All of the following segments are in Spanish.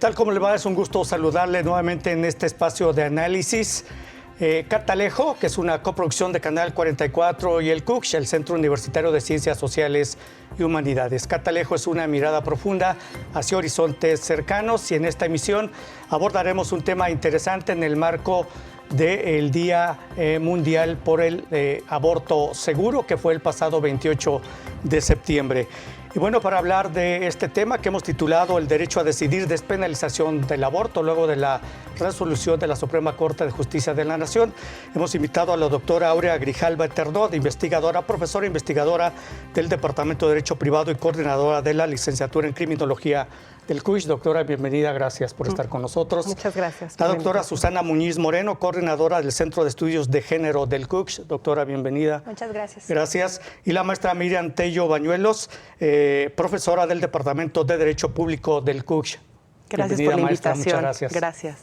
tal? ¿Cómo le va? Es un gusto saludarle nuevamente en este espacio de análisis. Catalejo, que es una coproducción de Canal 44 y el CUCH, el Centro Universitario de Ciencias Sociales y Humanidades. Catalejo es una mirada profunda hacia horizontes cercanos y en esta emisión abordaremos un tema interesante en el marco del Día Mundial por el Aborto Seguro, que fue el pasado 28 de septiembre. Y bueno, para hablar de este tema que hemos titulado El derecho a decidir, despenalización del aborto, luego de la resolución de la Suprema Corte de Justicia de la Nación, hemos invitado a la doctora Áurea Grijalva Eternod, investigadora, profesora investigadora del Departamento de Derecho Privado y coordinadora de la licenciatura en Criminología del CUCH. Doctora, bienvenida, gracias por estar con nosotros. Muchas gracias. La doctora Susana Muñiz Moreno, coordinadora del Centro de Estudios de Género del CUCH. Doctora, bienvenida. Muchas gracias. Gracias. Y la maestra Miriam Tello Bañuelos, profesora del Departamento de Derecho Público del CUCH. Gracias por la invitación. Muchas gracias. Gracias.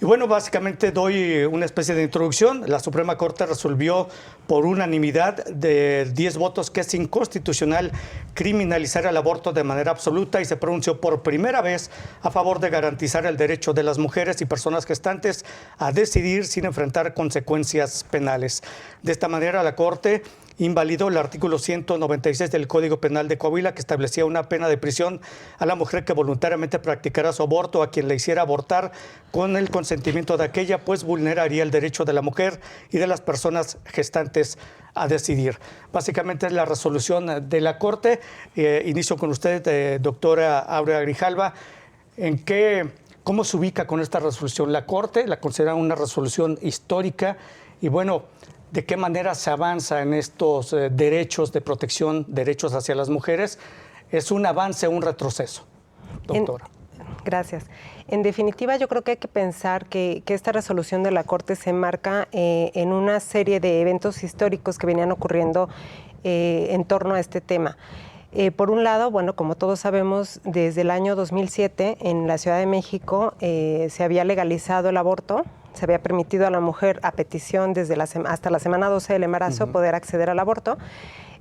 Y bueno, básicamente doy una especie de introducción. La Suprema Corte resolvió por unanimidad de 10 votos que es inconstitucional criminalizar el aborto de manera absoluta y se pronunció por primera vez a favor de garantizar el derecho de las mujeres y personas gestantes a decidir sin enfrentar consecuencias penales. De esta manera, la Corte invalidó el artículo 196 del Código Penal de Coahuila, que establecía una pena de prisión a la mujer que voluntariamente practicara su aborto o a quien le hiciera abortar con el consentimiento de aquella, pues vulneraría el derecho de la mujer y de las personas gestantes a decidir. Básicamente es la resolución de la Corte. Inicio con usted, doctora Áurea Grijalva. ¿Cómo se ubica con esta resolución? La Corte la considera una resolución histórica y bueno, ¿de qué manera se avanza en estos derechos de protección, derechos hacia las mujeres? ¿Es un avance o un retroceso, doctora? Gracias. En definitiva, yo creo que hay que pensar que esta resolución de la Corte se enmarca en una serie de eventos históricos que venían ocurriendo en torno a este tema. Por un lado, bueno, como todos sabemos, desde el año 2007 en la Ciudad de México se había legalizado el aborto. Se había permitido a la mujer a petición desde hasta la semana 12 del embarazo poder acceder al aborto.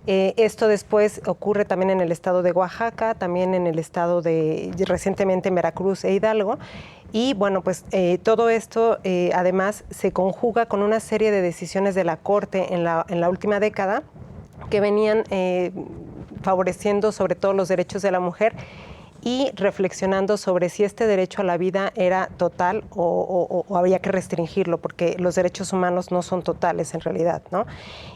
Esto después ocurre también en el estado de Oaxaca, también en el estado recientemente en Veracruz e Hidalgo. Y bueno, pues todo esto además se conjuga con una serie de decisiones de la Corte en la última década que venían favoreciendo sobre todo los derechos de la mujer y reflexionando sobre si este derecho a la vida era total o había que restringirlo, porque los derechos humanos no son totales en realidad, ¿no?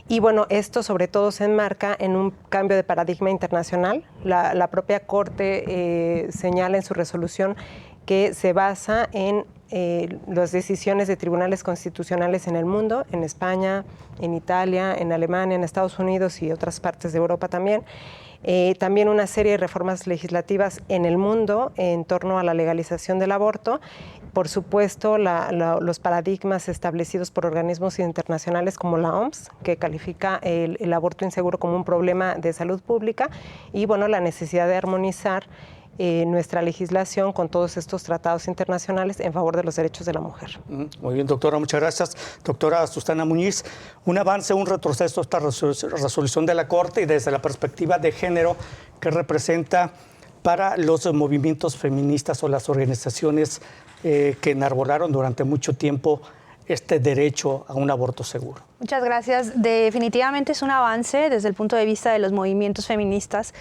Y bueno, esto sobre todo se enmarca en un cambio de paradigma internacional. La propia Corte señala en su resolución que se basa en las decisiones de tribunales constitucionales en el mundo, en España, en Italia, en Alemania, en Estados Unidos y otras partes de Europa también. También una serie de reformas legislativas en el mundo en torno a la legalización del aborto. Por supuesto, los paradigmas establecidos por organismos internacionales como la OMS, que califica el aborto inseguro como un problema de salud pública, y bueno, la necesidad de armonizar nuestra legislación con todos estos tratados internacionales en favor de los derechos de la mujer. Muy bien, doctora, muchas gracias. Doctora Susana Muñiz, un avance, un retroceso esta resolución de la Corte y desde la perspectiva de género que representa para los movimientos feministas o las organizaciones que enarbolaron durante mucho tiempo este derecho a un aborto seguro. Muchas gracias. Definitivamente es un avance desde el punto de vista de los movimientos feministas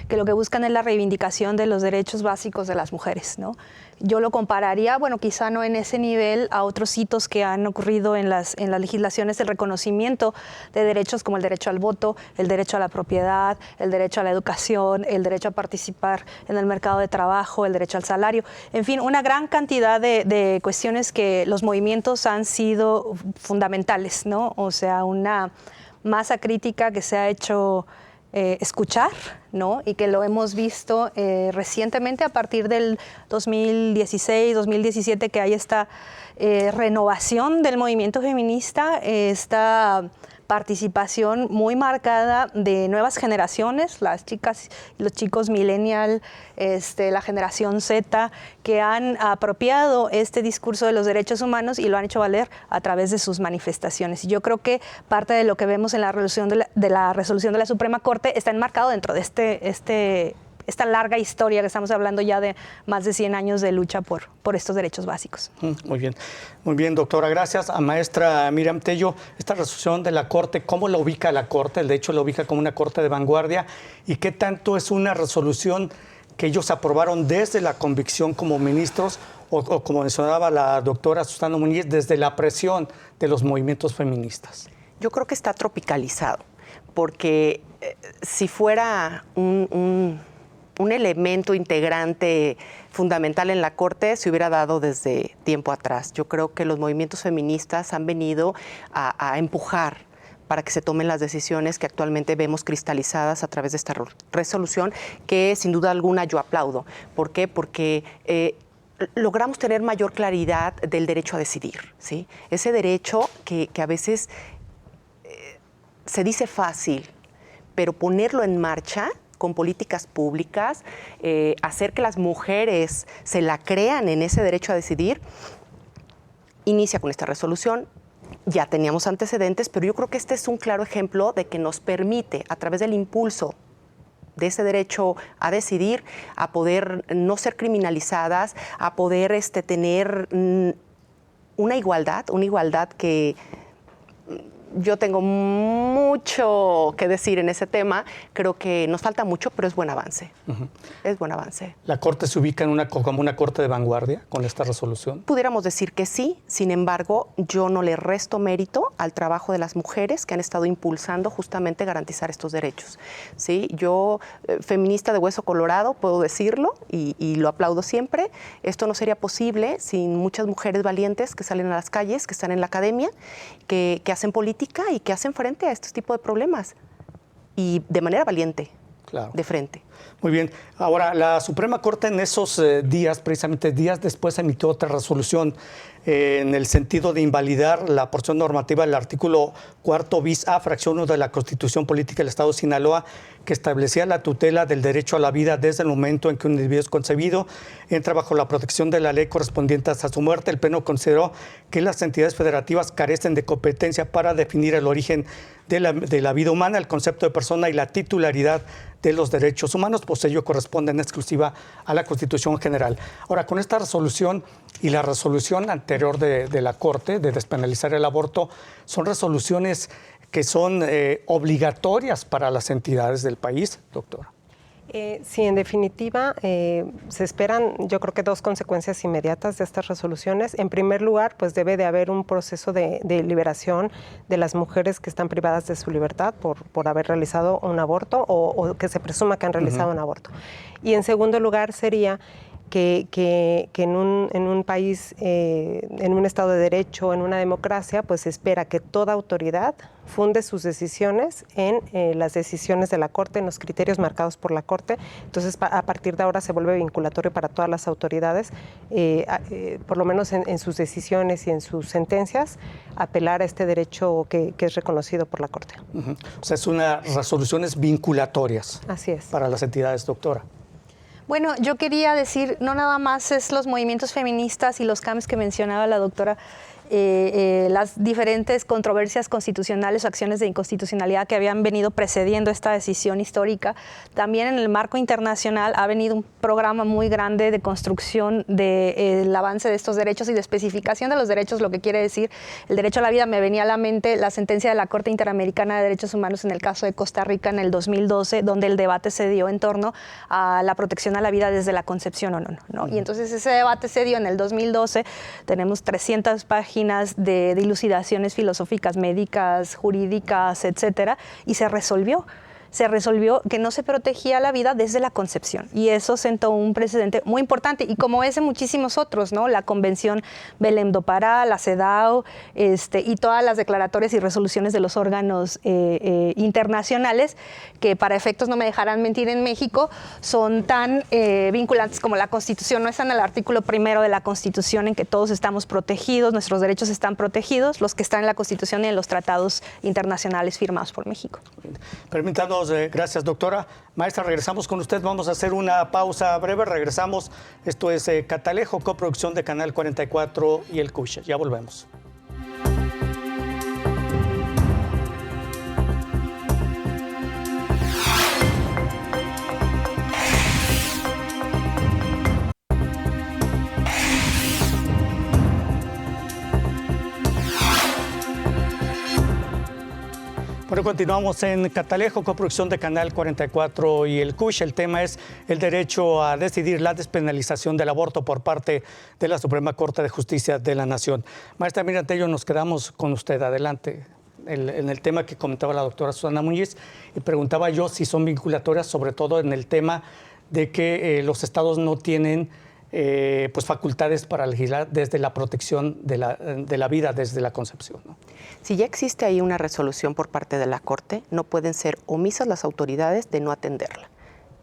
que lo que buscan es la reivindicación de los derechos básicos de las mujeres, ¿no? Yo lo compararía, bueno, quizá no en ese nivel, a otros hitos que han ocurrido en las legislaciones del reconocimiento de derechos como el derecho al voto, el derecho a la propiedad, el derecho a la educación, el derecho a participar en el mercado de trabajo, el derecho al salario. En fin, una gran cantidad de cuestiones que los movimientos han sido fundamentales, ¿no? O sea, una masa crítica que se ha hecho escuchar, ¿no? Y que lo hemos visto recientemente a partir del 2016, 2017, que hay esta renovación del movimiento feminista, esta participación muy marcada de nuevas generaciones, las chicas y los chicos millennial, la generación Z, que han apropiado este discurso de los derechos humanos y lo han hecho valer a través de sus manifestaciones. Y yo creo que parte de lo que vemos en la resolución de la Suprema Corte está enmarcado dentro de esta larga historia que estamos hablando ya de más de 100 años de lucha por estos derechos básicos. Muy bien, doctora. Gracias a maestra Miriam Tello. Esta resolución de la Corte, ¿cómo la ubica la Corte? De hecho, la ubica como una Corte de vanguardia. ¿Y qué tanto es una resolución que ellos aprobaron desde la convicción como ministros o como mencionaba la doctora Susana Muñiz, desde la presión de los movimientos feministas? Yo creo que está tropicalizado, porque si fuera un elemento integrante fundamental en la Corte, se hubiera dado desde tiempo atrás. Yo creo que los movimientos feministas han venido a empujar para que se tomen las decisiones que actualmente vemos cristalizadas a través de esta resolución, que sin duda alguna yo aplaudo. ¿Por qué? Porque logramos tener mayor claridad del derecho a decidir, ¿sí? Ese derecho que a veces se dice fácil, pero ponerlo en marcha con políticas públicas, hacer que las mujeres se la crean en ese derecho a decidir, inicia con esta resolución. Ya teníamos antecedentes, pero yo creo que este es un claro ejemplo de que nos permite, a través del impulso de ese derecho a decidir, a poder no ser criminalizadas, a poder tener una igualdad que yo tengo mucho que decir en ese tema. Creo que nos falta mucho, pero es buen avance. Es buen avance. ¿La Corte se ubica como una Corte de vanguardia con esta resolución? Pudiéramos decir que sí. Sin embargo, yo no le resto mérito al trabajo de las mujeres que han estado impulsando justamente garantizar estos derechos. ¿Sí? Yo, feminista de hueso colorado, puedo decirlo y lo aplaudo siempre. Esto no sería posible sin muchas mujeres valientes que salen a las calles, que están en la academia, que hacen política y que hacen frente a estos tipos de problemas y de manera valiente, claro, de frente. Muy bien. Ahora, la Suprema Corte en esos días, precisamente días después, emitió otra resolución en el sentido de invalidar la porción normativa del artículo 4 bis A, fracción 1 de la Constitución Política del Estado de Sinaloa, que establecía la tutela del derecho a la vida desde el momento en que un individuo es concebido, entra bajo la protección de la ley correspondiente hasta su muerte. El Pleno consideró que las entidades federativas carecen de competencia para definir el origen de la vida humana, el concepto de persona y la titularidad de los derechos humanos, pues ello corresponde en exclusiva a la Constitución General. Ahora, con esta resolución y la resolución anterior de la Corte de despenalizar el aborto, son resoluciones que son obligatorias para las entidades del país, doctora. Sí, en definitiva, se esperan, yo creo que dos consecuencias inmediatas de estas resoluciones. En primer lugar, pues debe de haber un proceso de liberación de las mujeres que están privadas de su libertad por haber realizado un aborto o que se presuma que han realizado un aborto. Y en segundo lugar sería que en un país, en un Estado de Derecho, en una democracia, pues se espera que toda autoridad funde sus decisiones en las decisiones de la Corte, en los criterios marcados por la Corte. Entonces, a partir de ahora se vuelve vinculatorio para todas las autoridades, por lo menos en sus decisiones y en sus sentencias, apelar a este derecho que es reconocido por la Corte. O sea, es unas resoluciones vinculatorias. Así es. Para las entidades, doctora. Bueno, yo quería decir, no nada más es los movimientos feministas y los cambios que mencionaba la doctora, las diferentes controversias constitucionales o acciones de inconstitucionalidad que habían venido precediendo esta decisión histórica. También en el marco internacional ha venido un programa muy grande de construcción del avance de estos derechos y de especificación de los derechos, lo que quiere decir el derecho a la vida. Me venía a la mente la sentencia de la Corte Interamericana de Derechos Humanos en el caso de Costa Rica en el 2012, donde el debate se dio en torno a la protección a la vida desde la concepción o no. Y entonces ese debate se dio en el 2012, tenemos 300 páginas de dilucidaciones filosóficas, médicas, jurídicas, etcétera, y se resolvió que no se protegía la vida desde la concepción, y eso sentó un precedente muy importante, y como ese muchísimos otros, ¿no? La Convención Belém do Pará, la CEDAW, y todas las declaratorias y resoluciones de los órganos internacionales, que para efectos, no me dejarán mentir, en México son tan vinculantes como la Constitución. No están en el artículo 1 de la Constitución en que todos estamos protegidos, nuestros derechos están protegidos, los que están en la Constitución y en los tratados internacionales firmados por México. Permítanos. Gracias, doctora. Maestra, regresamos con usted. Vamos a hacer una pausa breve. Regresamos. Esto es Catalejo, coproducción de Canal 44 y El Cuche. Ya volvemos. Bueno, continuamos en Catalejo, coproducción de Canal 44 y el CUSH. El tema es el derecho a decidir, la despenalización del aborto por parte de la Suprema Corte de Justicia de la Nación. Maestra Miriam Tello, nos quedamos con usted. Adelante. En el tema que comentaba la doctora Susana Muñiz, y preguntaba yo si son vinculatorias, sobre todo en el tema de que los estados no tienen pues facultades para legislar desde la protección de la vida desde la concepción, ¿no? Si ya existe ahí una resolución por parte de la Corte, no pueden ser omisas las autoridades de no atenderla.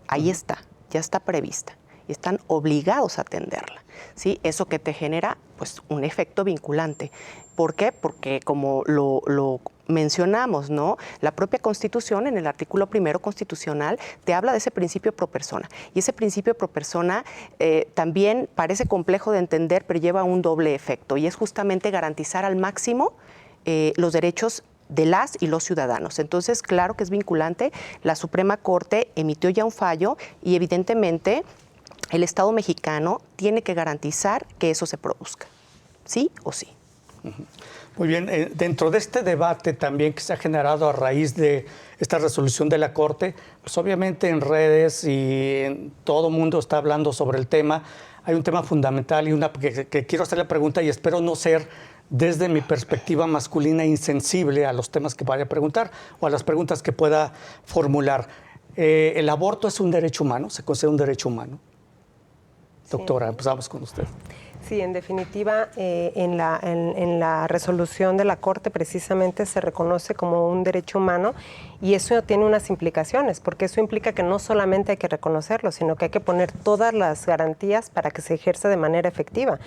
Ahí está, ya está prevista y están obligados a atenderla, ¿sí? Eso que te genera pues un efecto vinculante. ¿Por qué? Porque como lo mencionamos, ¿no? La propia Constitución, en el artículo 1 constitucional, te habla de ese principio pro persona. Y ese principio pro persona también parece complejo de entender, pero lleva un doble efecto. Y es justamente garantizar al máximo los derechos de las y los ciudadanos. Entonces, claro que es vinculante. La Suprema Corte emitió ya un fallo y evidentemente el Estado mexicano tiene que garantizar que eso se produzca. ¿Sí o sí? Muy bien, dentro de este debate también que se ha generado a raíz de esta resolución de la Corte, pues obviamente en redes y en todo el mundo está hablando sobre el tema. Hay un tema fundamental y que quiero hacer la pregunta y espero no ser desde mi perspectiva masculina insensible a los temas que vaya a preguntar o a las preguntas que pueda formular. ¿El aborto es un derecho humano? ¿Se considera un derecho humano? Doctora, empezamos con usted. Sí, en definitiva, en la resolución de la Corte precisamente se reconoce como un derecho humano y eso tiene unas implicaciones, porque eso implica que no solamente hay que reconocerlo, sino que hay que poner todas las garantías para que se ejerza de manera efectiva.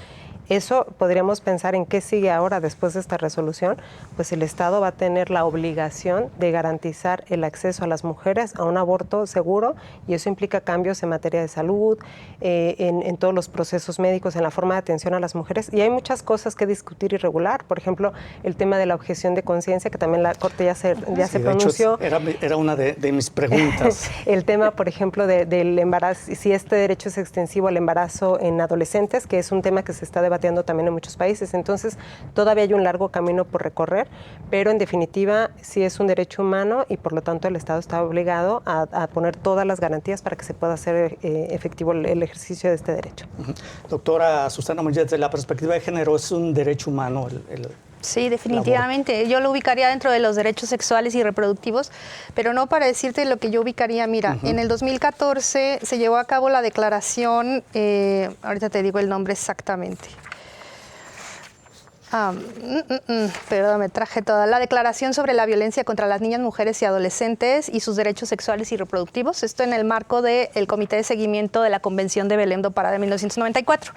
Eso podríamos pensar en qué sigue ahora después de esta resolución, pues el Estado va a tener la obligación de garantizar el acceso a las mujeres a un aborto seguro y eso implica cambios en materia de salud, en todos los procesos médicos, en la forma de atención a las mujeres y hay muchas cosas que discutir y regular. Por ejemplo, el tema de la objeción de conciencia, que también la Corte ya se pronunció. De hecho, era una de mis preguntas. El tema, por ejemplo, del embarazo, si este derecho es extensivo al embarazo en adolescentes, que es un tema que se está debatiendo también en muchos países. Entonces, todavía hay un largo camino por recorrer, pero en definitiva sí es un derecho humano y por lo tanto el Estado está obligado a poner todas las garantías para que se pueda hacer efectivo el ejercicio de este derecho. Doctora Susana Muñiz, desde la perspectiva de género, ¿es un derecho humano Sí, definitivamente. Yo lo ubicaría dentro de los derechos sexuales y reproductivos, pero no para decirte lo que yo ubicaría. Mira, en el 2014 se llevó a cabo la declaración, ahorita te digo el nombre exactamente. Perdón, me traje toda la declaración sobre la violencia contra las niñas, mujeres y adolescentes y sus derechos sexuales y reproductivos. Esto en el marco del Comité de Seguimiento de la Convención de Belém do Pará de 1994.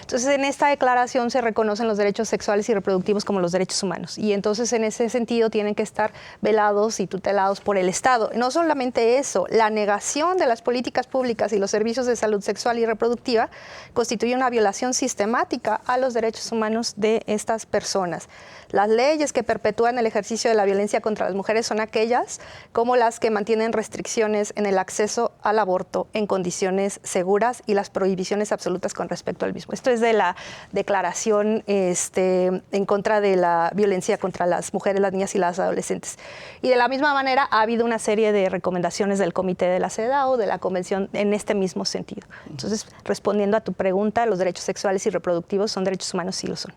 Entonces, en esta declaración se reconocen los derechos sexuales y reproductivos como los derechos humanos. Y entonces, en ese sentido, tienen que estar velados y tutelados por el Estado. No solamente eso, la negación de las políticas públicas y los servicios de salud sexual y reproductiva constituye una violación sistemática a los derechos humanos de estas personas. Las leyes que perpetúan el ejercicio de la violencia contra las mujeres son aquellas como las que mantienen restricciones en el acceso al aborto en condiciones seguras y las prohibiciones absolutas con respecto al mismo. Esto es de la declaración en contra de la violencia contra las mujeres, las niñas y las adolescentes. Y de la misma manera ha habido una serie de recomendaciones del Comité de la CEDAW, de la Convención, en este mismo sentido. Entonces, respondiendo a tu pregunta, los derechos sexuales y reproductivos son derechos humanos, sí lo son.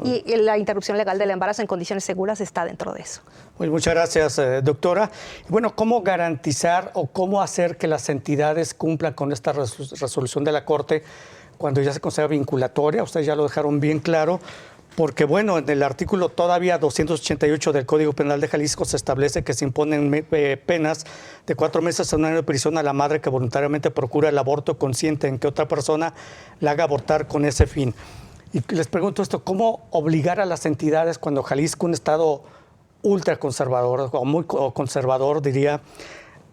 Y la interrupción legal del embarazo en condiciones seguras está dentro de eso. Pues muchas gracias, doctora. Bueno, ¿cómo garantizar o cómo hacer que las entidades cumplan con esta resolución de la Corte cuando ya se considera vinculatoria? Ustedes ya lo dejaron bien claro, porque bueno, en el artículo todavía 288 del Código Penal de Jalisco se establece que se imponen penas de 4 meses a 1 año de prisión a la madre que voluntariamente procura el aborto consciente en que otra persona la haga abortar con ese fin. Y les pregunto esto, ¿cómo obligar a las entidades cuando Jalisco, un estado ultraconservador o muy conservador, diría,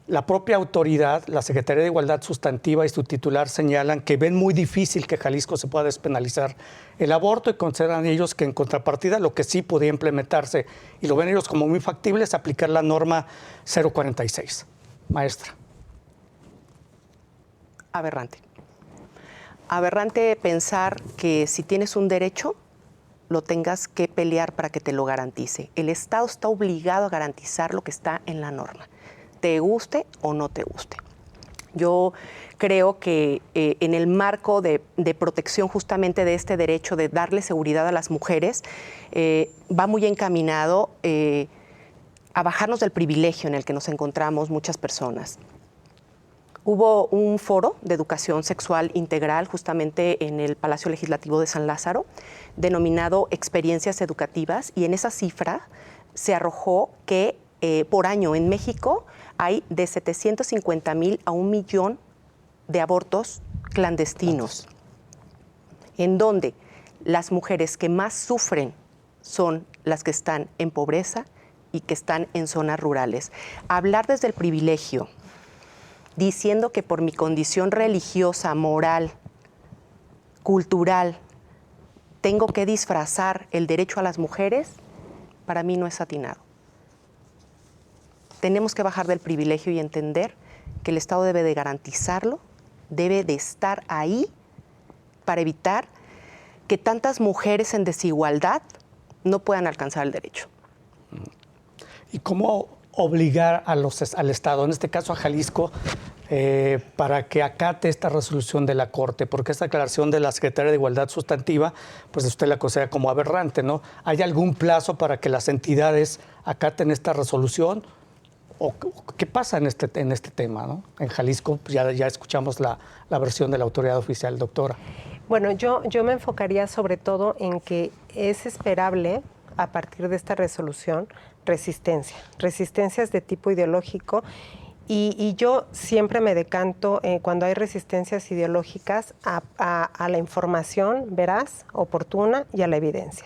la propia autoridad, la Secretaría de Igualdad Sustantiva y su titular señalan que ven muy difícil que Jalisco se pueda despenalizar el aborto y consideran ellos que en contrapartida lo que sí podía implementarse y lo ven ellos como muy factible es aplicar la norma 046? Maestra. Aberrante. Aberrante pensar que si tienes un derecho, lo tengas que pelear para que te lo garantice. El Estado está obligado a garantizar lo que está en la norma, te guste o no te guste. Yo creo que en el marco de protección justamente de este derecho de darle seguridad a las mujeres, va muy encaminado a bajarnos del privilegio en el que nos encontramos muchas personas. Hubo un foro de educación sexual integral justamente en el Palacio Legislativo de San Lázaro, denominado Experiencias Educativas, y en esa cifra se arrojó que por año en México hay de 750,000 a 1 millón de abortos clandestinos, en donde las mujeres que más sufren son las que están en pobreza y que están en zonas rurales. Hablar desde el privilegio, diciendo que por mi condición religiosa, moral, cultural, tengo que disfrazar el derecho a las mujeres, para mí no es atinado. Tenemos que bajar del privilegio y entender que el Estado debe de garantizarlo, debe de estar ahí para evitar que tantas mujeres en desigualdad no puedan alcanzar el derecho. ¿Y cómo obligar al Estado, en este caso a Jalisco, para que acate esta resolución de la Corte? Porque esta declaración de la Secretaría de Igualdad Sustantiva, pues usted la considera como aberrante, ¿no? ¿Hay algún plazo para que las entidades acaten esta resolución? ¿O qué pasa en este tema, ¿no? En Jalisco ya escuchamos la versión de la autoridad oficial, doctora. Bueno, yo me enfocaría sobre todo en que es esperable, a partir de esta resolución, resistencias de tipo ideológico, y yo siempre me decanto cuando hay resistencias ideológicas a la información veraz, oportuna y a la evidencia.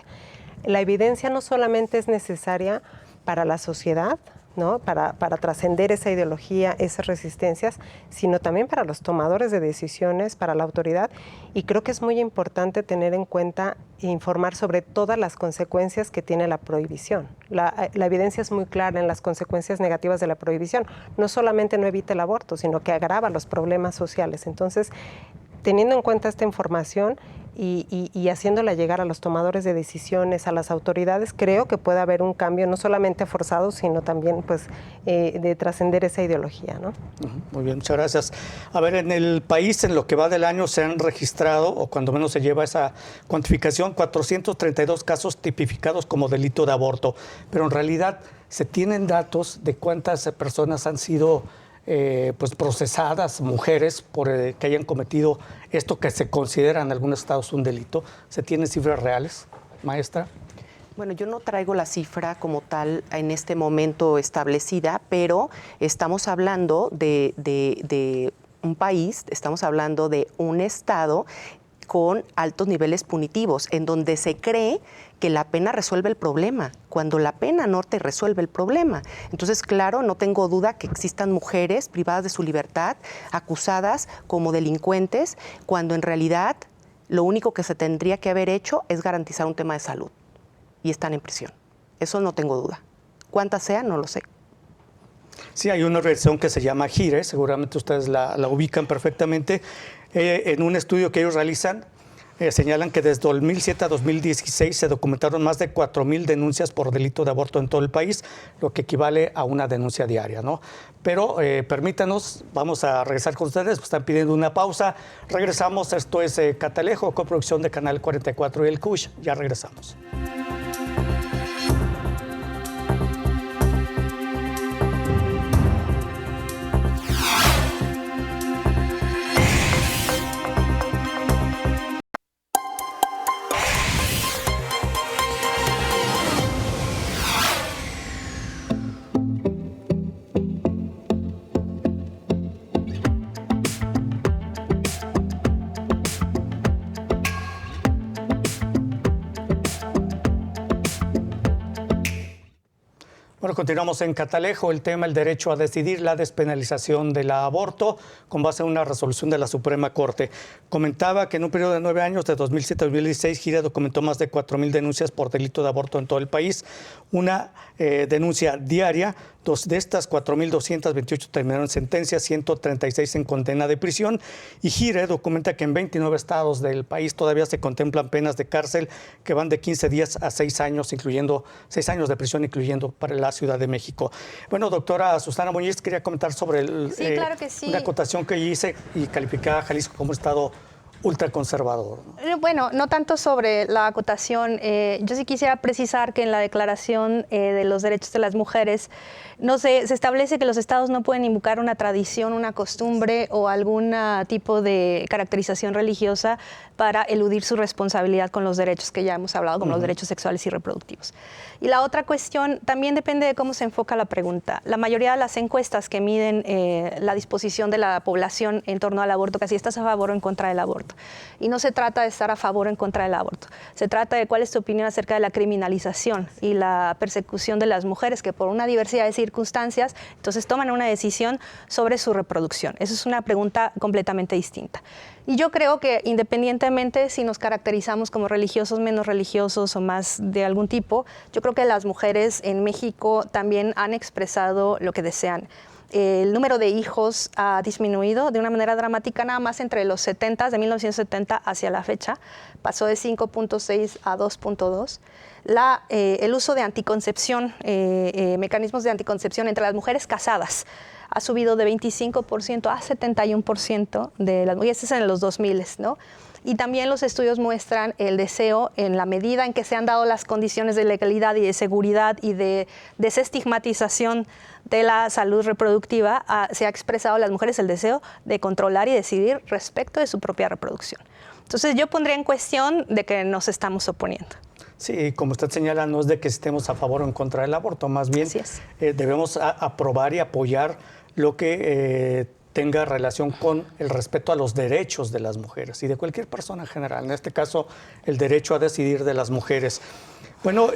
La evidencia no solamente es necesaria para la sociedad, ¿no? Para trascender esa ideología, esas resistencias, sino también para los tomadores de decisiones, para la autoridad. Y creo que es muy importante tener en cuenta e informar sobre todas las consecuencias que tiene la prohibición. La evidencia es muy clara en las consecuencias negativas de la prohibición. No solamente no evita el aborto, sino que agrava los problemas sociales. Entonces, teniendo en cuenta esta información y haciéndola llegar a los tomadores de decisiones, a las autoridades, creo que puede haber un cambio no solamente forzado, sino también pues, de trascender esa ideología, ¿no? Muy bien, muchas gracias. A ver, en el país, en lo que va del año, se han registrado, o cuando menos se lleva esa cuantificación, 432 casos tipificados como delito de aborto. Pero en realidad, ¿se tienen datos de cuántas personas han sido pues procesadas, mujeres, por que hayan cometido esto que se considera en algunos estados un delito? ¿Se tienen cifras reales, maestra? Bueno, yo no traigo la cifra como tal en este momento establecida, pero estamos hablando de un país, estamos hablando de un estado con altos niveles punitivos, en donde se cree que la pena resuelve el problema, cuando la pena no te resuelve el problema. Entonces, claro, no tengo duda que existan mujeres privadas de su libertad, acusadas como delincuentes, cuando en realidad lo único que se tendría que haber hecho es garantizar un tema de salud, y están en prisión. Eso no tengo duda. ¿Cuántas sean? No lo sé. Sí, hay una organización que se llama GIRE, seguramente ustedes la ubican perfectamente. En un estudio que ellos realizan, señalan que desde 2007 a 2016 se documentaron más de 4,000 denuncias por delito de aborto en todo el país, lo que equivale a una denuncia diaria, ¿no? Pero permítanos, vamos a regresar con ustedes, están pidiendo una pausa. Regresamos, esto es Catalejo, coproducción de Canal 44 y el CUSH. Ya regresamos. Bueno, continuamos en Catalejo, el tema, el derecho a decidir, la despenalización del aborto, con base en una resolución de la Suprema Corte. Comentaba que en un periodo de 9 años, de 2007 a 2016, GIRE documentó más de 4,000 denuncias por delito de aborto en todo el país, una denuncia diaria, De estas, 4.228 terminaron en sentencia, 136 en condena de prisión. Y Gire documenta que en 29 estados del país todavía se contemplan penas de cárcel que van de 15 días a 6 años, incluyendo 6 años de prisión, incluyendo para la Ciudad de México. Bueno, doctora Susana Muñiz, quería comentar sobre claro que sí. una acotación que hice y calificaba a Jalisco como estado ultraconservador, ¿no? Bueno, no tanto sobre la acotación. Yo sí quisiera precisar que en la Declaración de los Derechos de las Mujeres se establece que los estados no pueden invocar una tradición, una costumbre o algún tipo de caracterización religiosa para eludir su responsabilidad con los derechos que ya hemos hablado, como los derechos sexuales y reproductivos. Y la otra cuestión también depende de cómo se enfoca la pregunta. La mayoría de las encuestas que miden la disposición de la población en torno al aborto, casi estás a favor o en contra del aborto. Y no se trata de estar a favor o en contra del aborto. Se trata de cuál es tu opinión acerca de la criminalización y la persecución de las mujeres que por una diversidad de circunstancias, entonces toman una decisión sobre su reproducción. Esa es una pregunta completamente distinta. Y yo creo que independientemente si nos caracterizamos como religiosos, menos religiosos o más de algún tipo, yo creo que las mujeres en México también han expresado lo que desean. El número de hijos ha disminuido de una manera dramática nada más entre los 70, de 1970 hacia la fecha. Pasó de 5.6 a 2.2. El uso de anticoncepción, mecanismos de anticoncepción entre las mujeres casadas, ha subido de 25% a 71% de las mujeres, es en los 2000, ¿no? Y también los estudios muestran el deseo, en la medida en que se han dado las condiciones de legalidad y de seguridad y de desestigmatización de la salud reproductiva, se ha expresado a las mujeres el deseo de controlar y decidir respecto de su propia reproducción. Entonces yo pondría en cuestión de que nos estamos oponiendo. Sí, como usted señala, no es de que estemos a favor o en contra del aborto, más bien debemos aprobar y apoyar lo que tenga relación con el respeto a los derechos de las mujeres y de cualquier persona en general, en este caso el derecho a decidir de las mujeres. Bueno,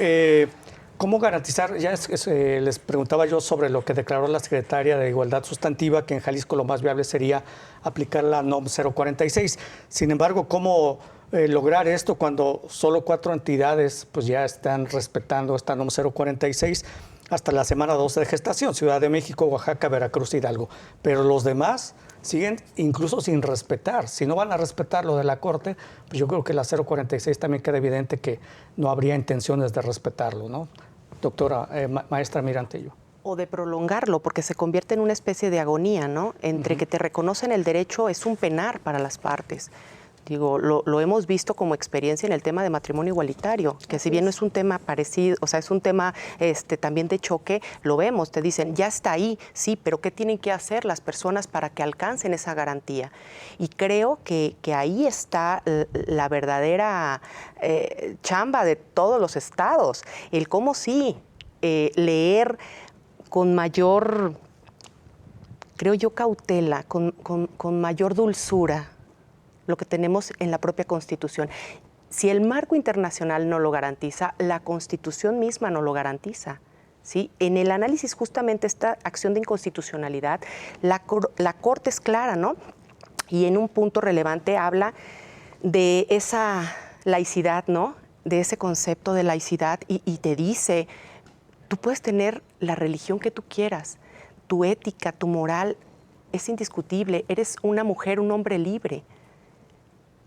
¿cómo garantizar? Ya les preguntaba yo sobre lo que declaró la secretaria de Igualdad Sustantiva, que en Jalisco lo más viable sería aplicar la NOM 046. Sin embargo, ¿cómo lograr esto cuando solo 4 entidades pues ya están respetando esta NOM 046 hasta la semana 12 de gestación? Ciudad de México, Oaxaca, Veracruz, Hidalgo. Pero los demás siguen incluso sin respetar. Si no van a respetar lo de la Corte, pues yo creo que la 046 también queda evidente que no habría intenciones de respetarlo, ¿no? Doctora, maestra Mirantello. O de prolongarlo, porque se convierte en una especie de agonía, ¿no? Entre que te reconocen el derecho es un penar para las partes. Digo, lo hemos visto como experiencia en el tema de matrimonio igualitario, que si bien no es un tema parecido, o sea, es un tema también de choque, lo vemos, te dicen, ya está ahí, sí, pero ¿qué tienen que hacer las personas para que alcancen esa garantía? Y creo que ahí está la verdadera chamba de todos los estados, el cómo sí leer con mayor, creo yo, cautela, con mayor dulzura lo que tenemos en la propia Constitución. Si el marco internacional no lo garantiza, la Constitución misma no lo garantiza, ¿sí? En el análisis justamente esta acción de inconstitucionalidad, la Corte es clara, ¿no? Y en un punto relevante habla de esa laicidad, ¿no? De ese concepto de laicidad y te dice, tú puedes tener la religión que tú quieras, tu ética, tu moral es indiscutible, eres una mujer, un hombre libre.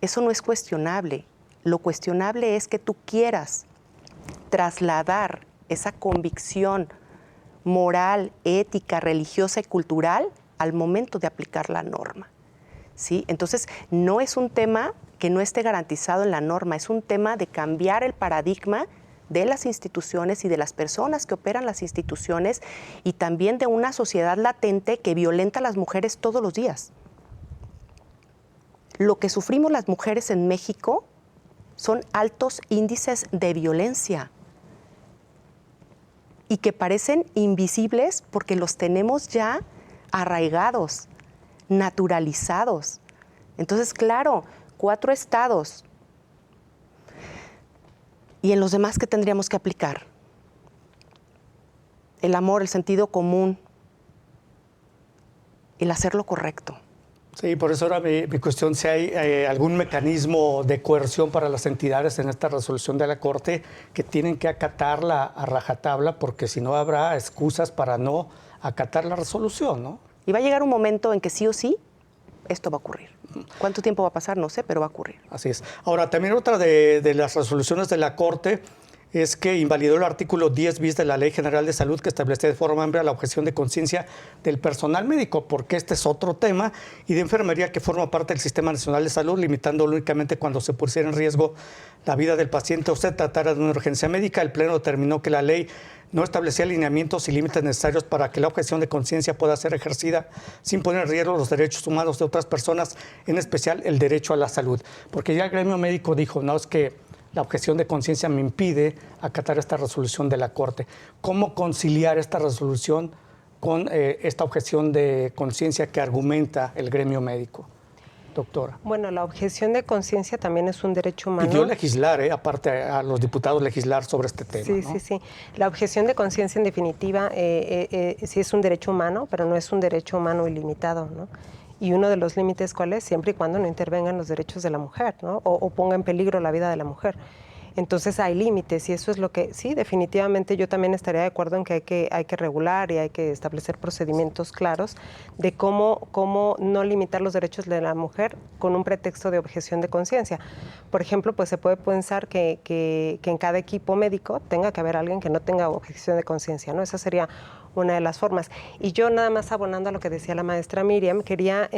Eso no es cuestionable. Lo cuestionable es que tú quieras trasladar esa convicción moral, ética, religiosa y cultural al momento de aplicar la norma, ¿sí? Entonces, no es un tema que no esté garantizado en la norma, es un tema de cambiar el paradigma de las instituciones y de las personas que operan las instituciones y también de una sociedad latente que violenta a las mujeres todos los días. Lo que sufrimos las mujeres en México son altos índices de violencia y que parecen invisibles porque los tenemos ya arraigados, naturalizados. Entonces, claro, 4 estados. ¿Y en los demás qué tendríamos que aplicar? El amor, el sentido común, el hacer lo correcto. Sí, por eso era mi cuestión, si hay algún mecanismo de coerción para las entidades en esta resolución de la Corte que tienen que acatarla a rajatabla, porque si no habrá excusas para no acatar la resolución, ¿no? Y va a llegar un momento en que sí o sí esto va a ocurrir. ¿Cuánto tiempo va a pasar? No sé, pero va a ocurrir. Así es. Ahora, también otra de las resoluciones de la Corte es que invalidó el artículo 10 bis de la Ley General de Salud que establecía de forma amplia la objeción de conciencia del personal médico, porque este es otro tema, y de enfermería que forma parte del Sistema Nacional de Salud, limitándolo únicamente cuando se pusiera en riesgo la vida del paciente o se tratara de una urgencia médica. El Pleno determinó que la ley no establecía lineamientos y límites necesarios para que la objeción de conciencia pueda ser ejercida sin poner en riesgo los derechos humanos de otras personas, en especial el derecho a la salud. Porque ya el gremio médico dijo, no, es que la objeción de conciencia me impide acatar esta resolución de la Corte. ¿Cómo conciliar esta resolución con esta objeción de conciencia que argumenta el gremio médico, doctora? Bueno, la objeción de conciencia también es un derecho humano. Pidió legislar, aparte a los diputados legislar sobre este tema. Sí, ¿no? sí. La objeción de conciencia, en definitiva, sí es un derecho humano, pero no es un derecho humano ilimitado, ¿no? Y uno de los límites, ¿cuál es? Siempre y cuando no intervengan los derechos de la mujer, ¿no? O ponga en peligro la vida de la mujer. Entonces hay límites y eso es lo que, sí, definitivamente yo también estaría de acuerdo en que hay que regular y hay que establecer procedimientos claros de cómo no limitar los derechos de la mujer con un pretexto de objeción de conciencia. Por ejemplo, pues se puede pensar que en cada equipo médico tenga que haber alguien que no tenga objeción de conciencia, ¿no? Esa sería una de las formas. Y yo nada más abonando a lo que decía la maestra Miriam, quería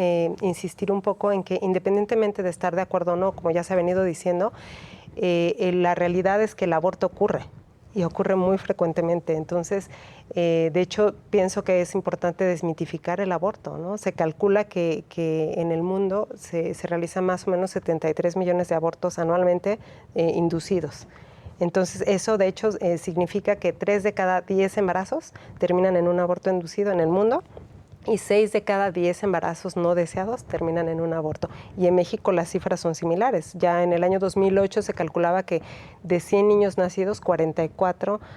insistir un poco en que independientemente de estar de acuerdo o no, como ya se ha venido diciendo, la realidad es que el aborto ocurre y ocurre muy frecuentemente. Entonces, de hecho, pienso que es importante desmitificar el aborto, ¿no? Se calcula que en el mundo se realizan más o menos 73 millones de abortos anualmente inducidos. Entonces, eso de hecho significa que 3 de cada 10 embarazos terminan en un aborto inducido en el mundo y 6 de cada 10 embarazos no deseados terminan en un aborto. Y en México las cifras son similares. Ya en el año 2008 se calculaba que de 100 niños nacidos,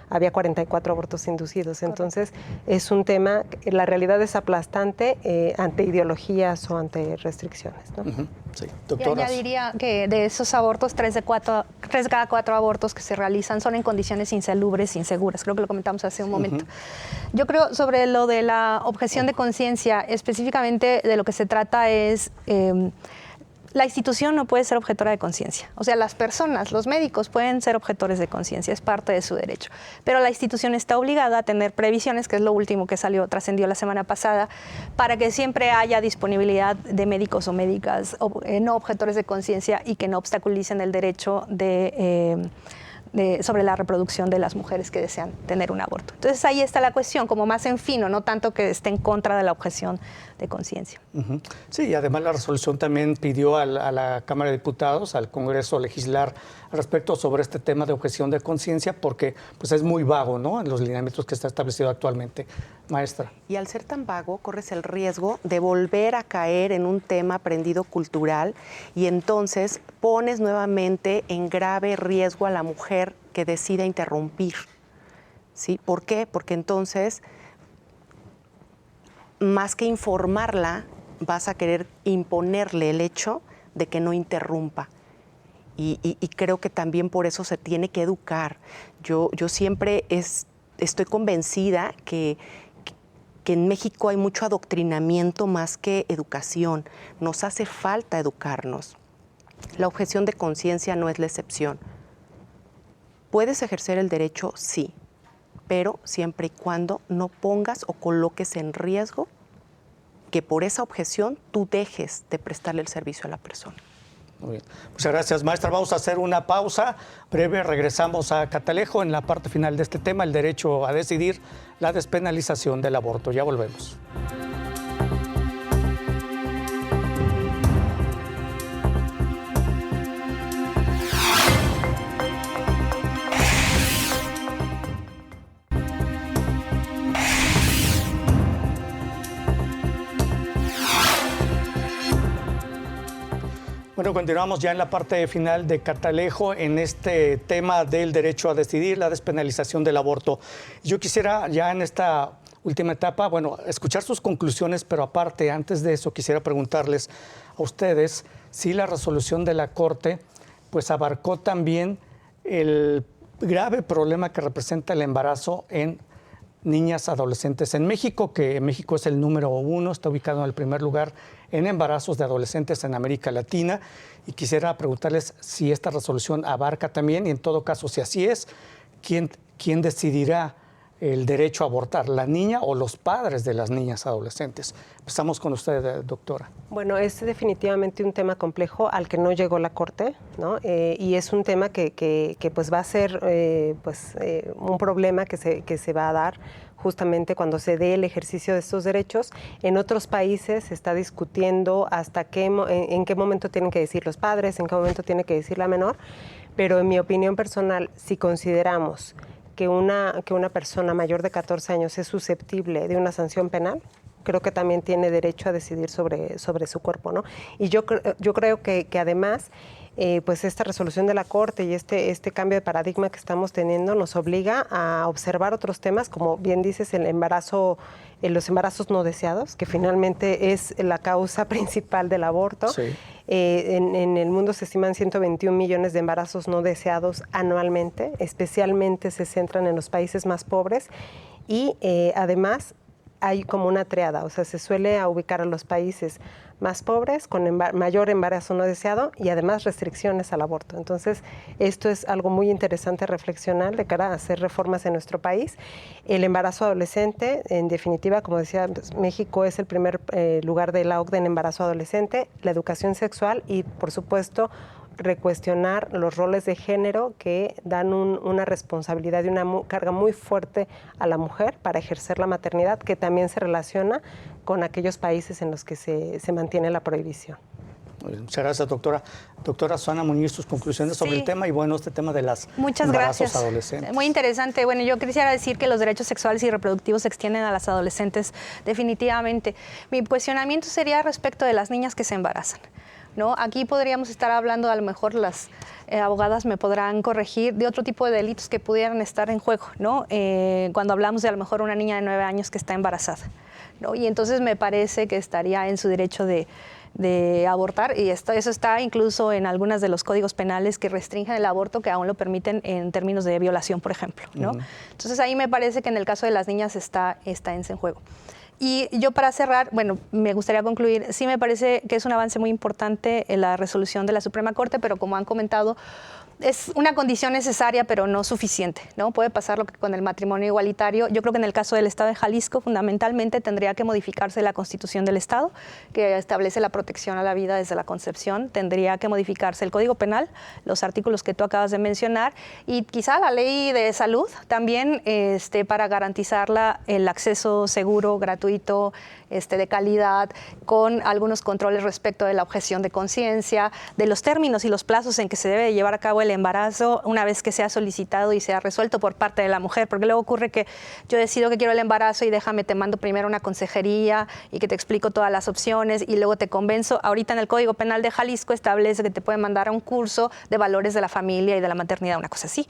había 44 abortos inducidos. Entonces, es un tema, la realidad es aplastante ante ideologías o ante restricciones, ¿no? Sí, yo añadiría que de esos abortos, 3 de cada 4 abortos que se realizan son en condiciones insalubres, inseguras. Creo que lo comentamos hace un momento. Yo creo sobre lo de la objeción de conciencia, específicamente de lo que se trata es... la institución no puede ser objetora de conciencia. O sea, las personas, los médicos pueden ser objetores de conciencia, es parte de su derecho. Pero la institución está obligada a tener previsiones, que es lo último que trascendió la semana pasada, para que siempre haya disponibilidad de médicos o médicas no objetores de conciencia y que no obstaculicen el derecho sobre la reproducción de las mujeres que desean tener un aborto. Entonces ahí está la cuestión, como más en fino, no tanto que esté en contra de la objeción de conciencia. Sí, y además la resolución también pidió a la Cámara de Diputados, al Congreso, legislar al respecto sobre este tema de objeción de conciencia, porque pues es muy vago, ¿no?, en los lineamientos que está establecido actualmente. Maestra. Y al ser tan vago, corres el riesgo de volver a caer en un tema aprendido cultural y entonces pones nuevamente en grave riesgo a la mujer que decida interrumpir. ¿Sí? ¿Por qué? Porque entonces, más que informarla, vas a querer imponerle el hecho de que no interrumpa. Y creo que también por eso se tiene que educar. Yo siempre estoy convencida que en México hay mucho adoctrinamiento más que educación. Nos hace falta educarnos. La objeción de conciencia no es la excepción. ¿Puedes ejercer el derecho? Sí, pero siempre y cuando no pongas o coloques en riesgo que por esa objeción tú dejes de prestarle el servicio a la persona. Muy bien. Muchas gracias, maestra. Vamos a hacer una pausa breve. Regresamos a Catalejo en la parte final de este tema, el derecho a decidir, la despenalización del aborto. Ya volvemos. Bueno, continuamos ya en la parte final de Catalejo en este tema del derecho a decidir, la despenalización del aborto. Yo quisiera ya en esta última etapa. Bueno, escuchar sus conclusiones, pero aparte, antes de eso, quisiera preguntarles a ustedes si la resolución de la Corte pues abarcó también el grave problema que representa el embarazo en niñas adolescentes en México, que México es el número 1, está ubicado en el primer lugar en embarazos de adolescentes en América Latina. Y quisiera preguntarles si esta resolución abarca también, y en todo caso, si así es, ¿quién decidirá el derecho a abortar, la niña o los padres de las niñas adolescentes? Empezamos con usted, doctora. Bueno, es definitivamente un tema complejo al que no llegó la Corte, ¿no? Y es un tema que pues va a ser un problema que se va a dar justamente cuando se dé el ejercicio de estos derechos. En otros países se está discutiendo hasta en qué momento tienen que decir los padres, en qué momento tiene que decir la menor, pero en mi opinión personal, si consideramos que una persona mayor de 14 años es susceptible de una sanción penal, creo que también tiene derecho a decidir sobre su cuerpo, ¿no? Y yo creo que además, pues esta resolución de la Corte y este cambio de paradigma que estamos teniendo nos obliga a observar otros temas, como bien dices, el embarazo, los embarazos no deseados, que finalmente es la causa principal del aborto. Sí. En el mundo se estiman 121 millones de embarazos no deseados anualmente, especialmente se centran en los países más pobres y además hay como una triada, o sea, se suele ubicar a los países más pobres con mayor embarazo no deseado y además restricciones al aborto. Entonces, esto es algo muy interesante a reflexionar de cara a hacer reformas en nuestro país. El embarazo adolescente, en definitiva, como decía, pues, México es el primer lugar de la OCDE en embarazo adolescente, la educación sexual y, por supuesto, recuestionar los roles de género que dan una responsabilidad y una carga muy fuerte a la mujer para ejercer la maternidad, que también se relaciona con aquellos países en los que se mantiene la prohibición. Muchas gracias, doctora. Doctora Susana Muñiz, sus conclusiones sobre el tema y bueno, este tema de las embarazos adolescentes. Muy interesante. Bueno, yo quisiera decir que los derechos sexuales y reproductivos se extienden a las adolescentes definitivamente. Mi cuestionamiento sería respecto de las niñas que se embarazan, ¿no? Aquí podríamos estar hablando, a lo mejor las abogadas me podrán corregir, de otro tipo de delitos que pudieran estar en juego, ¿no? Cuando hablamos de a lo mejor una niña de 9 años que está embarazada, ¿no? Y entonces me parece que estaría en su derecho de abortar, y eso está incluso en algunos de los códigos penales que restringen el aborto, que aún lo permiten en términos de violación, por ejemplo, ¿no? Entonces ahí me parece que en el caso de las niñas está en juego. Y yo, para cerrar, bueno, me gustaría concluir, sí me parece que es un avance muy importante en la resolución de la Suprema Corte, pero como han comentado, es una condición necesaria, pero no suficiente, ¿no? Puede pasar lo que con el matrimonio igualitario. Yo creo que en el caso del Estado de Jalisco, fundamentalmente tendría que modificarse la Constitución del Estado, que establece la protección a la vida desde la concepción. Tendría que modificarse el Código Penal, los artículos que tú acabas de mencionar, y quizá la Ley de Salud también, para garantizar el acceso seguro, gratuito, de calidad, con algunos controles respecto de la objeción de conciencia, de los términos y los plazos en que se debe llevar a cabo el embarazo una vez que sea solicitado y sea resuelto por parte de la mujer, porque luego ocurre que yo decido que quiero el embarazo y te mando primero una consejería y que te explico todas las opciones y luego te convenzo. Ahorita en el Código Penal de Jalisco establece que te pueden mandar a un curso de valores de la familia y de la maternidad, una cosa así.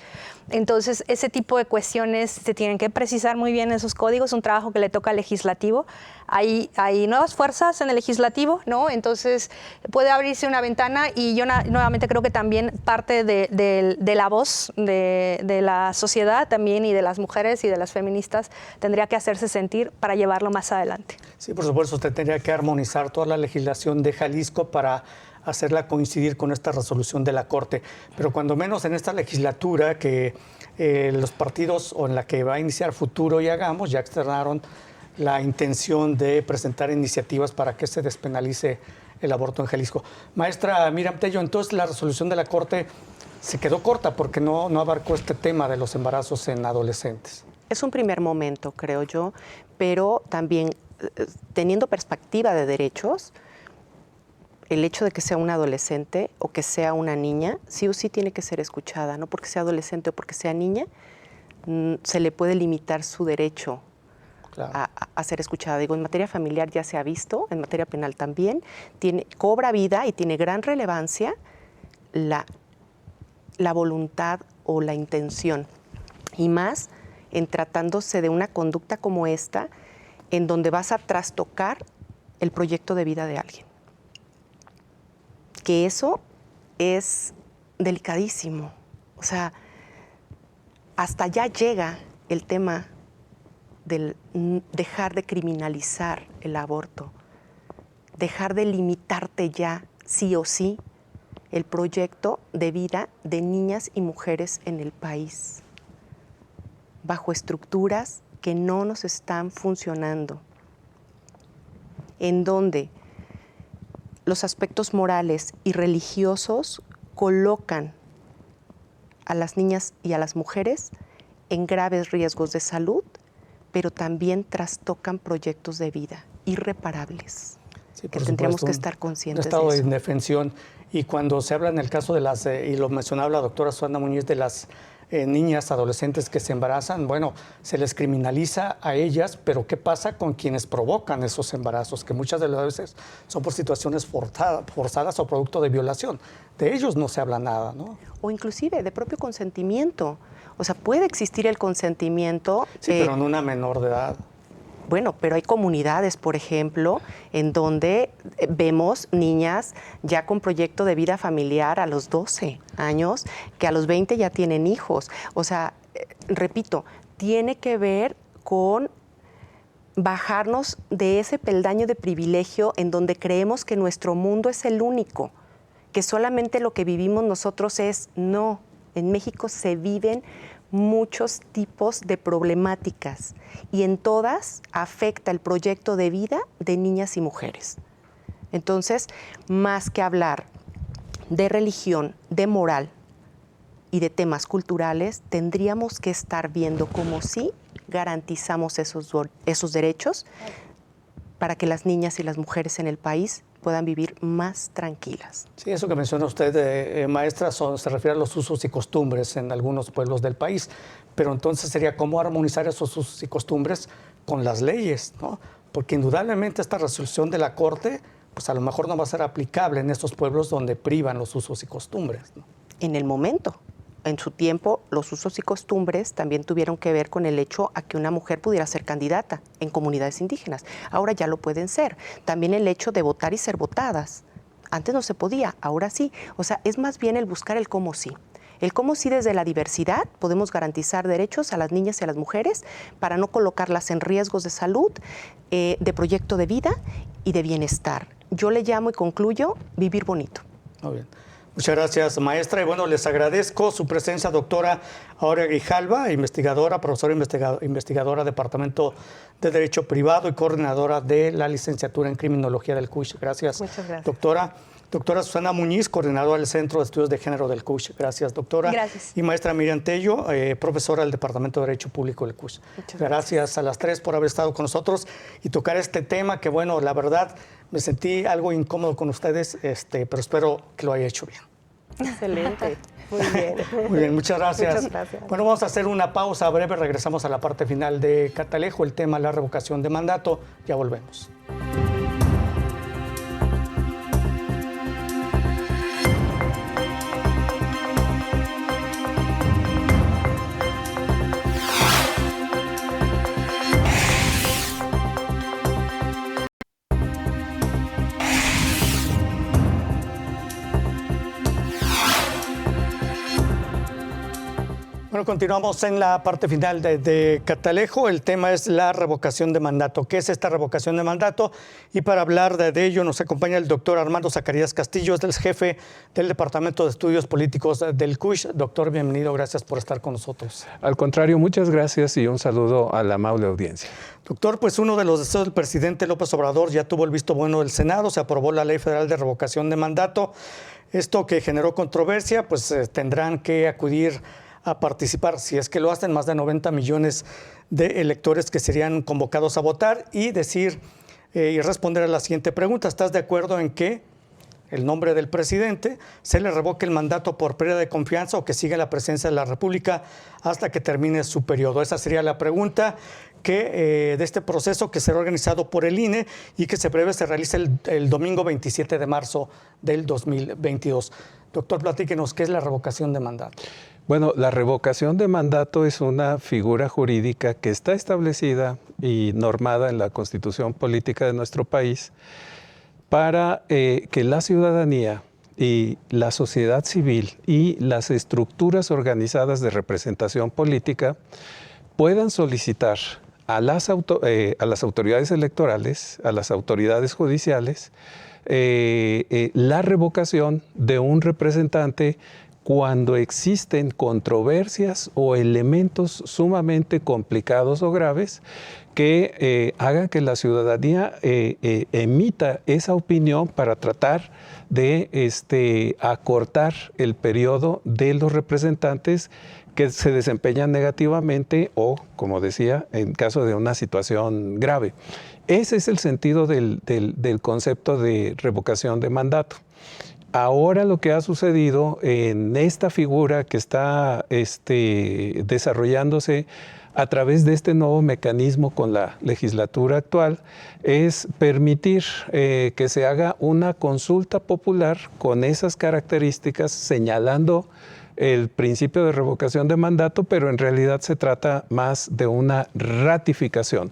Entonces, ese tipo de cuestiones se tienen que precisar muy bien en esos códigos, un trabajo que le toca al legislativo. Hay nuevas fuerzas en el legislativo, ¿no? Entonces puede abrirse una ventana y yo nuevamente creo que también parte de la voz de la sociedad también y de las mujeres y de las feministas tendría que hacerse sentir para llevarlo más adelante. Sí, por supuesto, usted tendría que armonizar toda la legislación de Jalisco para hacerla coincidir con esta resolución de la Corte. Pero cuando menos en esta legislatura que los partidos o en la que va a iniciar Futuro y Hagamos ya externaron la intención de presentar iniciativas para que se despenalice el aborto en Jalisco. Maestra Miriam Tello, entonces la resolución de la Corte se quedó corta porque no abarcó este tema de los embarazos en adolescentes. Es un primer momento, creo yo, pero también teniendo perspectiva de derechos, el hecho de que sea un adolescente o que sea una niña, sí o sí tiene que ser escuchada, no porque sea adolescente o porque sea niña, se le puede limitar su derecho. Claro. A ser escuchada. Digo, en materia familiar ya se ha visto, en materia penal también, cobra vida y tiene gran relevancia la voluntad o la intención. Y más en tratándose de una conducta como esta, en donde vas a trastocar el proyecto de vida de alguien. Que eso es delicadísimo. O sea, hasta allá llega el tema del dejar de criminalizar el aborto, dejar de limitarte ya, sí o sí, el proyecto de vida de niñas y mujeres en el país, bajo estructuras que no nos están funcionando, en donde los aspectos morales y religiosos colocan a las niñas y a las mujeres en graves riesgos de salud, pero también trastocan proyectos de vida irreparables, Sí, que por tendríamos supuesto, que estar conscientes un estado de de eso. indefensión. Y cuando se habla en el caso de las, y lo mencionaba la doctora Susana Muñiz, de las niñas, adolescentes que se embarazan, bueno, se les criminaliza a ellas, pero ¿qué pasa con quienes provocan esos embarazos? Que muchas de las veces son por situaciones forzadas o producto de violación. De ellos no se habla nada, ¿no? O inclusive de propio consentimiento. O sea, puede existir el consentimiento. Sí, pero en una menor de edad. Bueno, pero hay comunidades, por ejemplo, en donde vemos niñas ya con proyecto de vida familiar a los 12 años, que a los 20 ya tienen hijos. O sea, repito, tiene que ver con bajarnos de ese peldaño de privilegio en donde creemos que nuestro mundo es el único, que solamente lo que vivimos nosotros es. No, en México se viven muchos tipos de problemáticas y en todas afecta el proyecto de vida de niñas y mujeres. Entonces, más que hablar de religión, de moral y de temas culturales, tendríamos que estar viendo cómo sí garantizamos esos derechos para que las niñas y las mujeres en el país puedan vivir más tranquilas. Sí, eso que menciona usted, maestra, se refiere a los usos y costumbres en algunos pueblos del país, pero entonces sería cómo armonizar esos usos y costumbres con las leyes, ¿no? Porque indudablemente esta resolución de la Corte, pues a lo mejor no va a ser aplicable en estos pueblos donde privan los usos y costumbres, ¿no? En el momento. En su tiempo, los usos y costumbres también tuvieron que ver con el hecho a que una mujer pudiera ser candidata en comunidades indígenas. Ahora ya lo pueden ser. También el hecho de votar y ser votadas. Antes no se podía, ahora sí. O sea, es más bien el buscar el cómo sí. El cómo sí desde la diversidad podemos garantizar derechos a las niñas y a las mujeres para no colocarlas en riesgos de salud, de proyecto de vida y de bienestar. Yo le llamo y concluyo vivir bonito. Muy bien. Muchas gracias, maestra. Y bueno, les agradezco su presencia, doctora Aurea Grijalva, investigadora, profesora investigadora, Departamento de Derecho Privado y coordinadora de la licenciatura en Criminología del CUSH. Gracias. Muchas gracias. Doctora Susana Muñiz, coordinadora del Centro de Estudios de Género del CUSH. Gracias, doctora. Gracias. Y maestra Miriam Tello, profesora del Departamento de Derecho Público del CUSH. Gracias a las tres por haber estado con nosotros y tocar este tema que, bueno, la verdad, me sentí algo incómodo con ustedes, pero espero que lo haya hecho bien. Excelente. Muy bien. Muy bien, muchas gracias. Muchas gracias. Bueno, vamos a hacer una pausa breve. Regresamos a la parte final de Catalejo, el tema la revocación de mandato. Ya volvemos. Bueno, continuamos en la parte final de Catalejo. El tema es la revocación de mandato. ¿Qué es esta revocación de mandato? Y para hablar de ello nos acompaña el doctor Armando Zacarías Castillo, es el jefe del Departamento de Estudios Políticos del CUSH. Doctor, bienvenido, gracias por estar con nosotros. Al contrario, muchas gracias y un saludo a la amable audiencia. Doctor, pues uno de los deseos del presidente López Obrador ya tuvo el visto bueno del Senado, se aprobó la Ley Federal de Revocación de Mandato. Esto que generó controversia, pues tendrán que acudir a participar, si es que lo hacen, más de 90 millones de electores que serían convocados a votar y decir y responder a la siguiente pregunta. ¿Estás de acuerdo en que el nombre del presidente se le revoque el mandato por pérdida de confianza o que siga la presidencia de la República hasta que termine su periodo? Esa sería la pregunta que de este proceso que será organizado por el INE y que se prevé se realice el domingo 27 de marzo del 2022. Doctor, platíquenos, ¿qué es la revocación de mandato? Bueno, la revocación de mandato es una figura jurídica que está establecida y normada en la Constitución Política de nuestro país para que la ciudadanía y la sociedad civil y las estructuras organizadas de representación política puedan solicitar a las autoridades electorales, a las autoridades judiciales, la revocación de un representante cuando existen controversias o elementos sumamente complicados o graves que hagan que la ciudadanía emita esa opinión para tratar de acortar el periodo de los representantes que se desempeñan negativamente o, como decía, en caso de una situación grave. Ese es el sentido del concepto de revocación de mandato. Ahora lo que ha sucedido en esta figura que está desarrollándose a través de este nuevo mecanismo con la legislatura actual es permitir que se haga una consulta popular con esas características, señalando el principio de revocación de mandato, pero en realidad se trata más de una ratificación.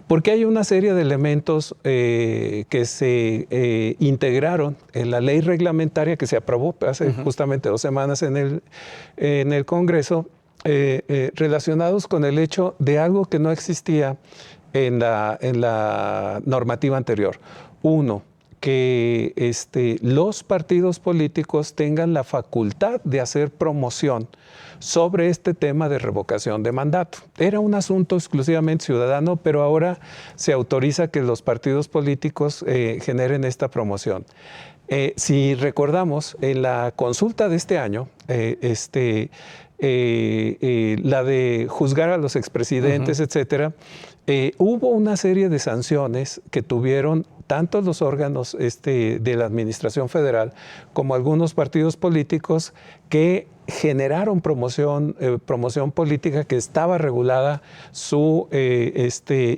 Porque hay una serie de elementos que se integraron en la ley reglamentaria que se aprobó hace justamente 2 semanas en el Congreso, relacionados con el hecho de algo que no existía en la normativa anterior. Uno, que los partidos políticos tengan la facultad de hacer promoción sobre este tema de revocación de mandato. Era un asunto exclusivamente ciudadano, pero ahora se autoriza que los partidos políticos generen esta promoción. Si recordamos, en la consulta de este año, la de juzgar a los expresidentes, etcétera, hubo una serie de sanciones que tuvieron tanto los órganos de la Administración Federal como algunos partidos políticos que generaron promoción política que estaba regulada su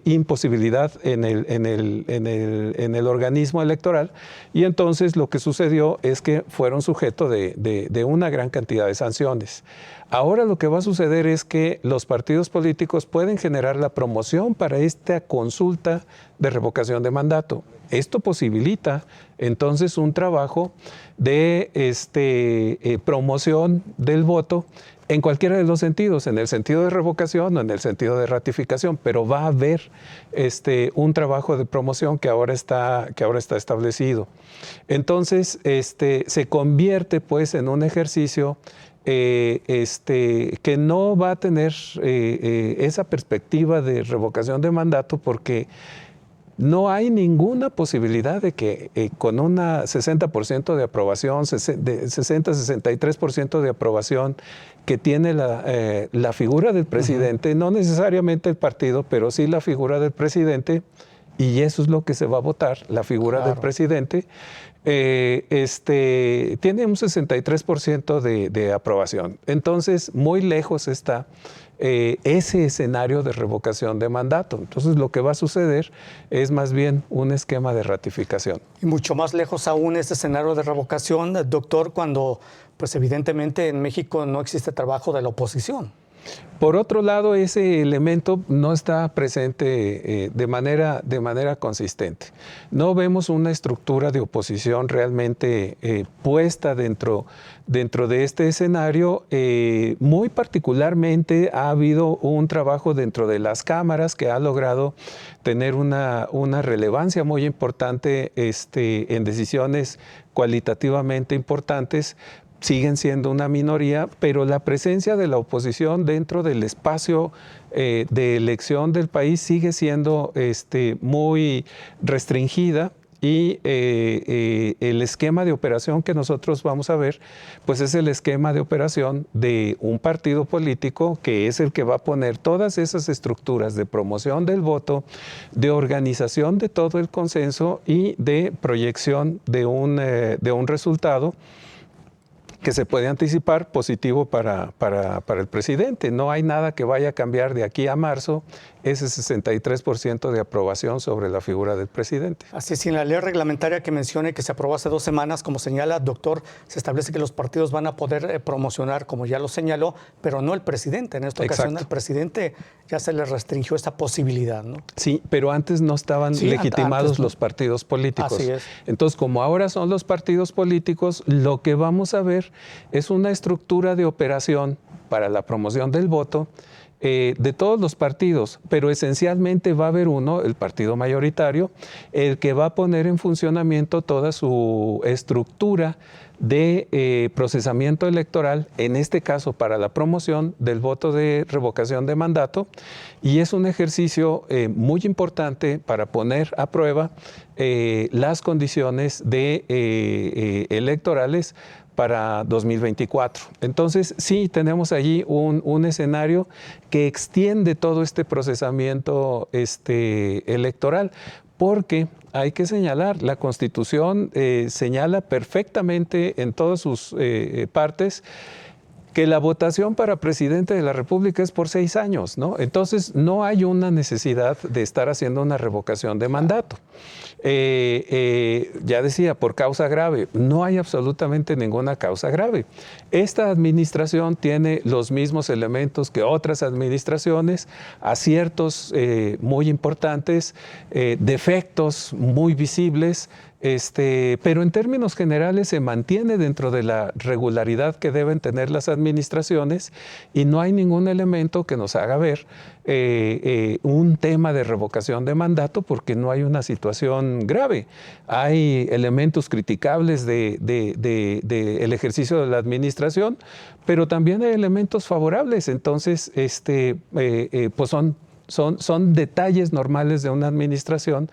imposibilidad en el organismo electoral, y entonces lo que sucedió es que fueron sujeto de una gran cantidad de sanciones. Ahora lo que va a suceder es que los partidos políticos pueden generar la promoción para esta consulta de revocación de mandato. Esto posibilita entonces un trabajo de promoción del voto en cualquiera de los sentidos, en el sentido de revocación o en el sentido de ratificación, pero va a haber un trabajo de promoción que ahora está establecido. Entonces, se convierte pues en un ejercicio que no va a tener esa perspectiva de revocación de mandato, porque no hay ninguna posibilidad de que con una 60% de aprobación, 60-63% de aprobación que tiene la figura del presidente, no necesariamente el partido, pero sí la figura del presidente, y eso es lo que se va a votar, la figura del presidente, tiene un 63% de aprobación. Entonces, muy lejos está ese escenario de revocación de mandato. Entonces, lo que va a suceder es más bien un esquema de ratificación. Y mucho más lejos aún ese escenario de revocación, doctor, cuando pues evidentemente en México no existe trabajo de la oposición. Por otro lado, ese elemento no está presente de manera consistente. No vemos una estructura de oposición realmente puesta dentro de este escenario. Muy particularmente ha habido un trabajo dentro de las cámaras que ha logrado tener una relevancia muy importante en decisiones cualitativamente importantes. Siguen siendo una minoría, pero la presencia de la oposición dentro del espacio de elección del país sigue siendo muy restringida, y el esquema de operación que nosotros vamos a ver, pues es el esquema de operación de un partido político que es el que va a poner todas esas estructuras de promoción del voto, de organización de todo el consenso y de proyección de un resultado que se puede anticipar positivo para el presidente. No hay nada que vaya a cambiar de aquí a marzo ese 63% de aprobación sobre la figura del presidente. Así es, en la ley reglamentaria que mencione que se aprobó hace 2 semanas, como señala, doctor, se establece que los partidos van a poder promocionar, como ya lo señaló, pero no el presidente. En esta ocasión al presidente ya se le restringió esa posibilidad, ¿no? Sí, pero antes no estaban legitimados antes no. Los partidos políticos. Así es. Entonces, como ahora son los partidos políticos, lo que vamos a ver es una estructura de operación para la promoción del voto de todos los partidos, pero esencialmente va a haber uno, el partido mayoritario, el que va a poner en funcionamiento toda su estructura de procesamiento electoral, en este caso para la promoción del voto de revocación de mandato, y es un ejercicio muy importante para poner a prueba las condiciones electorales para 2024. Entonces, sí, tenemos allí un escenario que extiende todo este procesamiento electoral, porque hay que señalar, la Constitución señala perfectamente en todas sus partes que la votación para presidente de la República es por 6 años, ¿no? Entonces, no hay una necesidad de estar haciendo una revocación de mandato. Ya decía, por causa grave. No hay absolutamente ninguna causa grave. Esta administración tiene los mismos elementos que otras administraciones, aciertos muy importantes, defectos muy visibles, pero en términos generales se mantiene dentro de la regularidad que deben tener las administraciones y no hay ningún elemento que nos haga ver un tema de revocación de mandato porque no hay una situación grave. Hay elementos criticables del ejercicio de la administración, pero también hay elementos favorables. Entonces, pues son detalles normales de una administración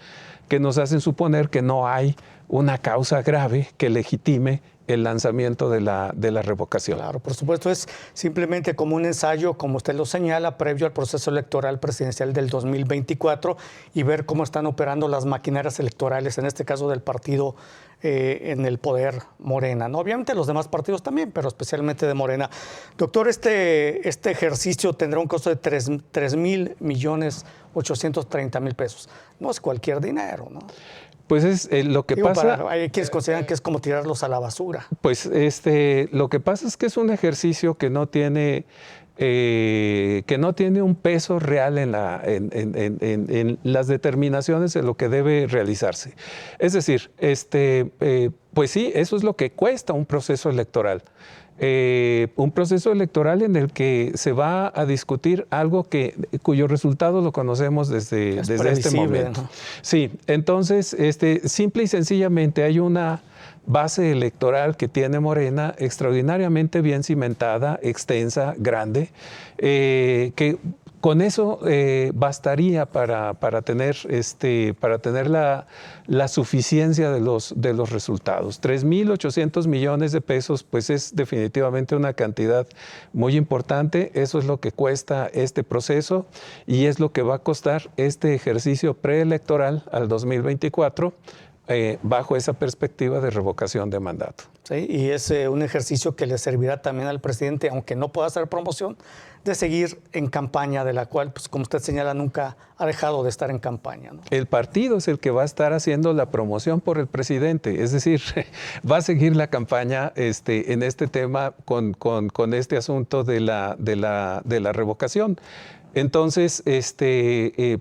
que nos hacen suponer que no hay una causa grave que legitime el lanzamiento de la revocación. Claro, por supuesto, es simplemente como un ensayo, como usted lo señala, previo al proceso electoral presidencial del 2024 y ver cómo están operando las maquinarias electorales, en este caso del partido en el poder Morena, ¿no? Obviamente los demás partidos también, pero especialmente de Morena. Doctor, este ejercicio tendrá un costo de 3,830,000 pesos. No es cualquier dinero, ¿no? Pues es lo que pasa. Hay quienes consideran que es como tirarlos a la basura. Pues lo que pasa es que es un ejercicio que no tiene un peso real en las determinaciones de lo que debe realizarse. Es decir, pues sí, eso es lo que cuesta un proceso electoral. Un proceso electoral en el que se va a discutir algo cuyo resultado lo conocemos desde este momento. ¿No? Sí, entonces, simple y sencillamente hay una base electoral que tiene Morena extraordinariamente bien cimentada, extensa, grande, que con eso bastaría para tener la suficiencia de los resultados. 3,800 millones de pesos, pues es definitivamente una cantidad muy importante. Eso es lo que cuesta este proceso y es lo que va a costar este ejercicio preelectoral al 2024. Bajo esa perspectiva de revocación de mandato. Sí, y es un ejercicio que le servirá también al presidente, aunque no pueda hacer promoción, de seguir en campaña, de la cual, pues, como usted señala, nunca ha dejado de estar en campaña, ¿no? El partido es el que va a estar haciendo la promoción por el presidente, es decir, va a seguir la campaña en este tema con este asunto de la revocación. Entonces,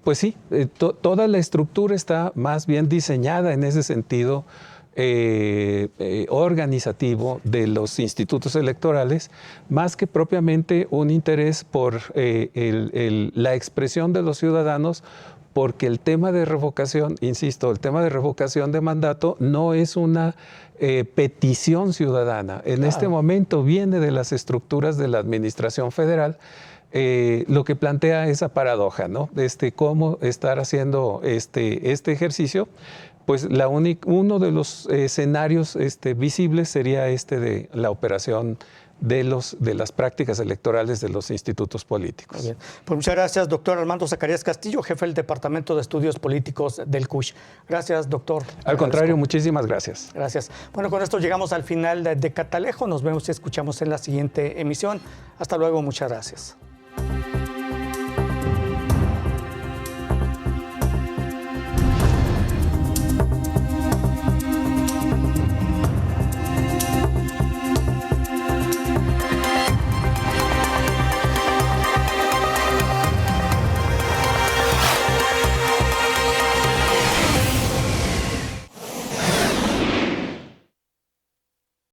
pues sí, toda la estructura está más bien diseñada en ese sentido organizativo de los institutos electorales, más que propiamente un interés por la expresión de los ciudadanos, porque el tema de revocación, insisto, el tema de revocación de mandato no es una petición ciudadana. En este momento viene de las estructuras de la administración federal. Lo que plantea esa paradoja, ¿no? Cómo estar haciendo este ejercicio, pues uno de los escenarios visibles sería de la operación de las prácticas electorales de los institutos políticos. Muy bien. Pues muchas gracias, doctor Armando Zacarías Castillo, jefe del Departamento de Estudios Políticos del CUSH. Gracias, doctor. Al contrario, muchísimas gracias. Gracias. Bueno, con esto llegamos al final de Catalejo. Nos vemos y escuchamos en la siguiente emisión. Hasta luego, muchas gracias.